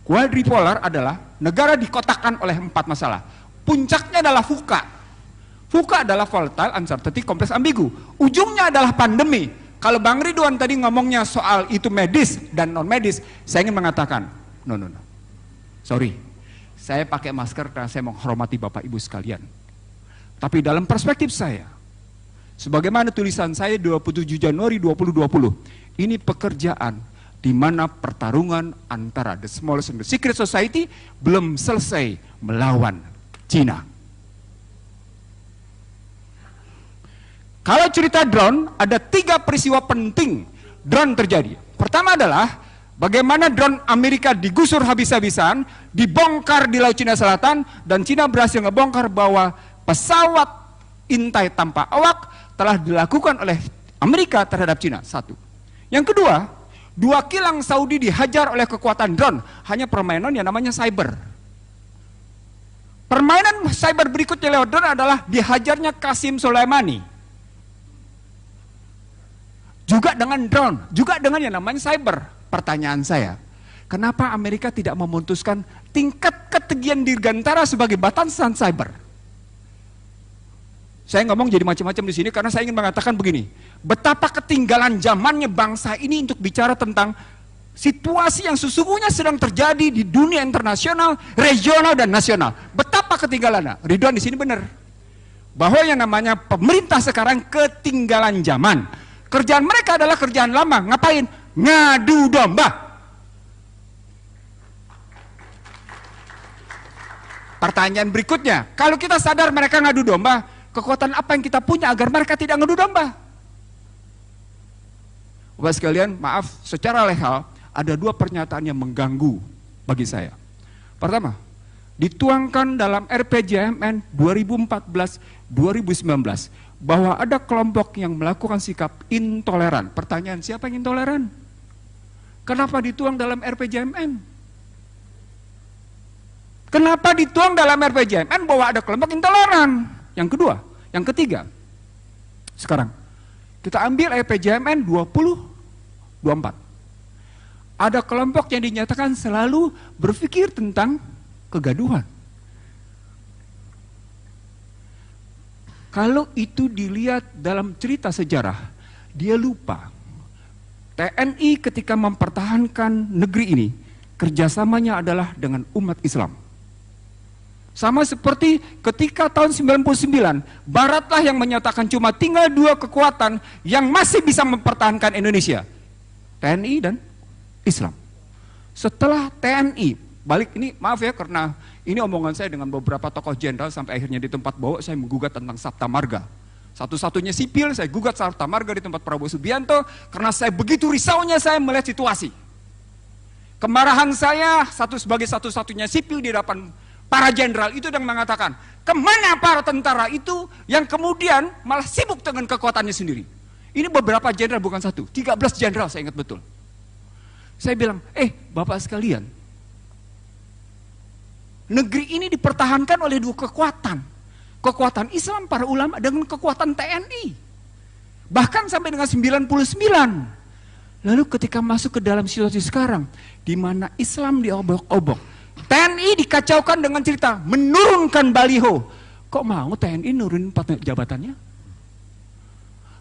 Quadripolar adalah negara dikotakkan oleh 4 masalah. Puncaknya adalah VUCA. VUCA adalah volatile, uncertainty, kompleks, ambigu. Ujungnya adalah pandemi. Kalau Bang Ridwan tadi ngomongnya soal itu medis dan non medis, saya ingin mengatakan, no. Sorry, saya pakai masker karena saya menghormati Bapak Ibu sekalian. Tapi dalam perspektif saya, sebagaimana tulisan saya 27 Januari 2020, ini pekerjaan di mana pertarungan antara the smallest and the secret society belum selesai melawan Cina. Kalau cerita drone, ada 3 peristiwa penting drone terjadi. Pertama adalah bagaimana drone Amerika digusur habis-habisan, dibongkar di Laut Cina Selatan, dan Cina berhasil ngebongkar bahwa pesawat intai tanpa awak telah dilakukan oleh Amerika terhadap Cina. 1. Yang kedua, 2 kilang Saudi dihajar oleh kekuatan drone, hanya permainan yang namanya cyber. Permainan cyber berikutnya lewat drone adalah dihajarnya Qasim Soleimani. Juga dengan drone, juga dengan yang namanya cyber. Pertanyaan saya, kenapa Amerika tidak memutuskan tingkat ketegian dirgantara sebagai batasan cyber? Saya ngomong jadi macam-macam di sini karena saya ingin mengatakan begini, betapa ketinggalan zamannya bangsa ini untuk bicara tentang situasi yang sesungguhnya sedang terjadi di dunia internasional, regional, dan nasional. Betapa ketinggalannya. Ridwan di sini benar. Bahwa yang namanya pemerintah sekarang ketinggalan zaman. Kerjaan mereka adalah kerjaan lama. Ngapain? Ngadu domba. Pertanyaan berikutnya, kalau kita sadar mereka ngadu domba, kekuatan apa yang kita punya agar mereka tidak ngadu domba? Bapak sekalian, maaf, secara legal ada 2 pernyataan yang mengganggu bagi saya. Pertama, dituangkan dalam RPJMN 2014-2019 bahwa ada kelompok yang melakukan sikap intoleran. Pertanyaan, siapa yang intoleran? Kenapa dituang dalam RPJMN? Kenapa dituang dalam RPJMN bahwa ada kelompok intoleran? Yang kedua, yang ketiga, sekarang kita ambil RPJMN 2024. Ada kelompok yang dinyatakan selalu berpikir tentang kegaduhan. Kalau itu dilihat dalam cerita sejarah, dia lupa. TNI ketika mempertahankan negeri ini, kerjasamanya adalah dengan umat Islam. Sama seperti ketika tahun 99, Baratlah yang menyatakan cuma tinggal 2 kekuatan yang masih bisa mempertahankan Indonesia. TNI dan Islam. Setelah TNI, balik ini maaf ya karena ini omongan saya dengan beberapa tokoh jenderal sampai akhirnya di tempat bawa saya menggugat tentang Sabta Marga. Satu-satunya sipil saya gugat Sabta Marga di tempat Prabowo Subianto karena saya begitu risaunya saya melihat situasi. Kemarahan saya sebagai satu-satunya sipil di hadapan para jenderal itu yang mengatakan, kemana para tentara itu yang kemudian malah sibuk dengan kekuatannya sendiri. Ini beberapa jenderal, bukan 1, 13 jenderal saya ingat betul. Saya bilang, Bapak sekalian, negeri ini dipertahankan oleh 2 kekuatan. Kekuatan Islam, para ulama, dengan kekuatan TNI. Bahkan sampai dengan 99. Lalu ketika masuk ke dalam situasi sekarang, di mana Islam diobok-obok, TNI dikacaukan dengan cerita menurunkan baliho. Kok mau TNI nurunin jabatannya?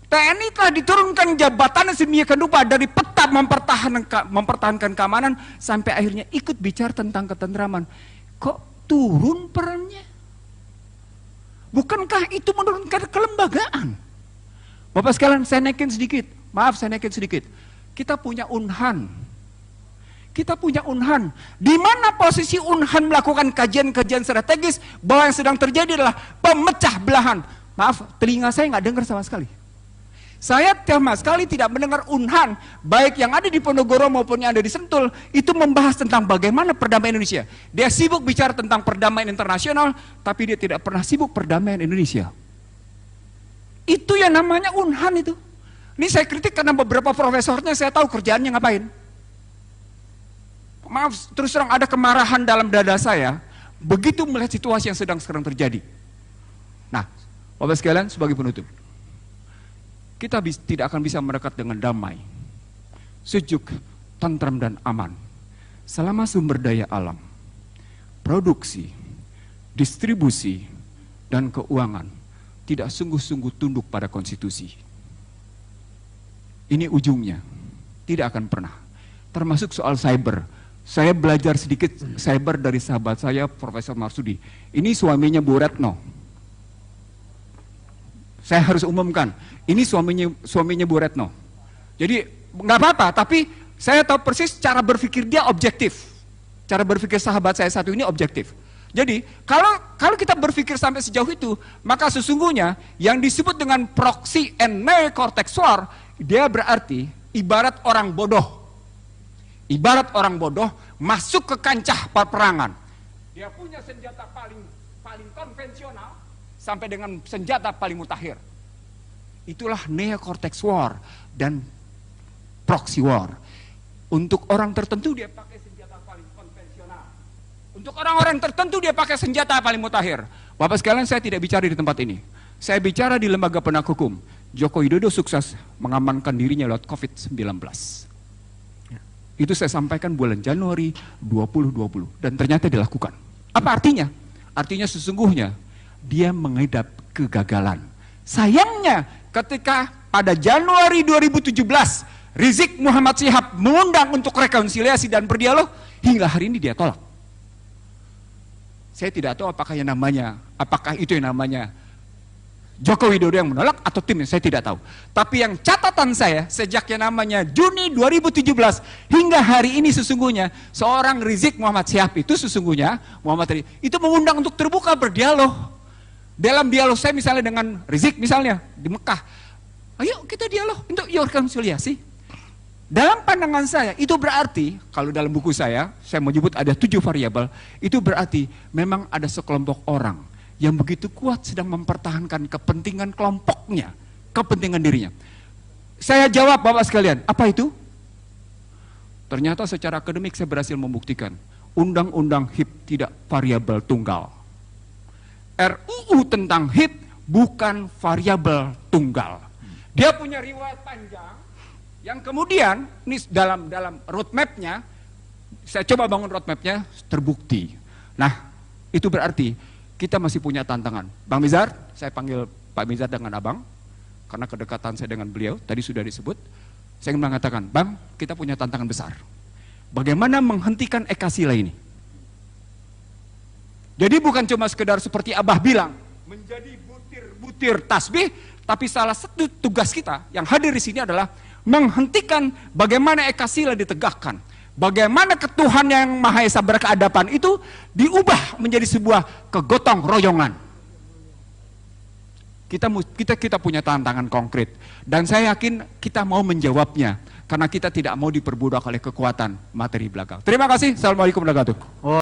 TNI telah diturunkan jabatannya sedemikian rupa dari peta mempertahankan keamanan sampai akhirnya ikut bicara tentang ketentraman. Kok turun perannya? Bukankah itu menurunkan kelembagaan? Bapak sekalian, saya naikin sedikit. Maaf, saya naikin sedikit. Kita punya Unhan. Kita punya Unhan, di mana posisi Unhan melakukan kajian-kajian strategis bahwa yang sedang terjadi adalah pemecah belahan. Maaf, telinga saya nggak dengar sama sekali. Saya sama sekali tidak mendengar Unhan, baik yang ada di Ponorogo maupun yang ada di Sentul, itu membahas tentang bagaimana perdamaian Indonesia. Dia sibuk bicara tentang perdamaian internasional, tapi dia tidak pernah sibuk perdamaian Indonesia. Itu yang namanya Unhan itu. Ini saya kritik karena beberapa profesornya saya tahu kerjaannya ngapain. Maaf, terus terang ada kemarahan dalam dada saya begitu melihat situasi yang sedang sekarang terjadi. Nah, Bapak sekalian, sebagai penutup, kita tidak akan bisa mendekat dengan damai, sejuk, tentram, dan aman selama sumber daya alam, produksi, distribusi, dan keuangan tidak sungguh-sungguh tunduk pada konstitusi, ini ujungnya tidak akan pernah. Termasuk soal cyber. Saya belajar sedikit cyber dari sahabat saya, Profesor Marsudi. Ini suaminya Bu Retno. Saya harus umumkan, ini suaminya Bu Retno. Jadi nggak apa-apa, tapi saya tahu persis cara berpikir dia objektif. Cara berpikir sahabat saya satu ini objektif. Jadi kalau kita berpikir sampai sejauh itu, maka sesungguhnya yang disebut dengan proxy and neocortex war, dia berarti ibarat orang bodoh. Ibarat orang bodoh masuk ke kancah peperangan. Dia punya senjata paling konvensional sampai dengan senjata paling mutakhir. Itulah neocortex war dan proxy war. Untuk orang tertentu dia pakai senjata paling konvensional. Untuk orang-orang tertentu dia pakai senjata paling mutakhir. Bapak sekalian, saya tidak bicara di tempat ini. Saya bicara di lembaga penegak hukum. Joko Widodo sukses mengamankan dirinya lewat COVID-19. Itu saya sampaikan bulan Januari 2020 dan ternyata dilakukan. Apa artinya? Artinya sesungguhnya dia mengidap kegagalan. Sayangnya ketika pada Januari 2017 Rizik Muhammad Syihab mengundang untuk rekonsiliasi dan berdialog, hingga hari ini dia tolak. Saya tidak tahu apakah itu yang namanya Joko Widodo yang menolak atau timnya, saya tidak tahu. Tapi yang catatan saya, sejak yang namanya Juni 2017 hingga hari ini sesungguhnya, seorang Rizik Muhammad Syihab itu sesungguhnya, itu mengundang untuk terbuka berdialog. Dalam dialog saya misalnya dengan Rizik misalnya, di Mekah, ayo kita dialog untuk rekonsiliasi. Dalam pandangan saya, itu berarti, kalau dalam buku saya menyebut ada 7 variabel, itu berarti memang ada sekelompok orang yang begitu kuat sedang mempertahankan kepentingan kelompoknya, kepentingan dirinya. Saya jawab Bapak sekalian, apa itu? Ternyata secara akademik saya berhasil membuktikan, Undang-Undang HIP tidak variabel tunggal. RUU tentang HIP bukan variabel tunggal. Dia punya riwayat panjang, yang kemudian, ini dalam roadmap-nya, saya coba bangun roadmap-nya, terbukti. Nah, itu berarti kita masih punya tantangan. Bang Mizar, saya panggil Pak Mizar dengan abang, karena kedekatan saya dengan beliau, tadi sudah disebut. Saya ingin mengatakan, Bang, kita punya tantangan besar. Bagaimana menghentikan Ekasila ini? Jadi bukan cuma sekedar seperti Abah bilang, menjadi butir-butir tasbih, tapi salah satu tugas kita yang hadir di sini adalah menghentikan bagaimana Ekasila ditegakkan. Bagaimana ketuhanan yang Maha Esa berkeadapan itu diubah menjadi sebuah kegotong royongan. Kita punya tantangan konkret dan saya yakin kita mau menjawabnya karena kita tidak mau diperbudak oleh kekuatan materi belakang. Terima kasih. Assalamualaikum warahmatullahi wabarakatuh.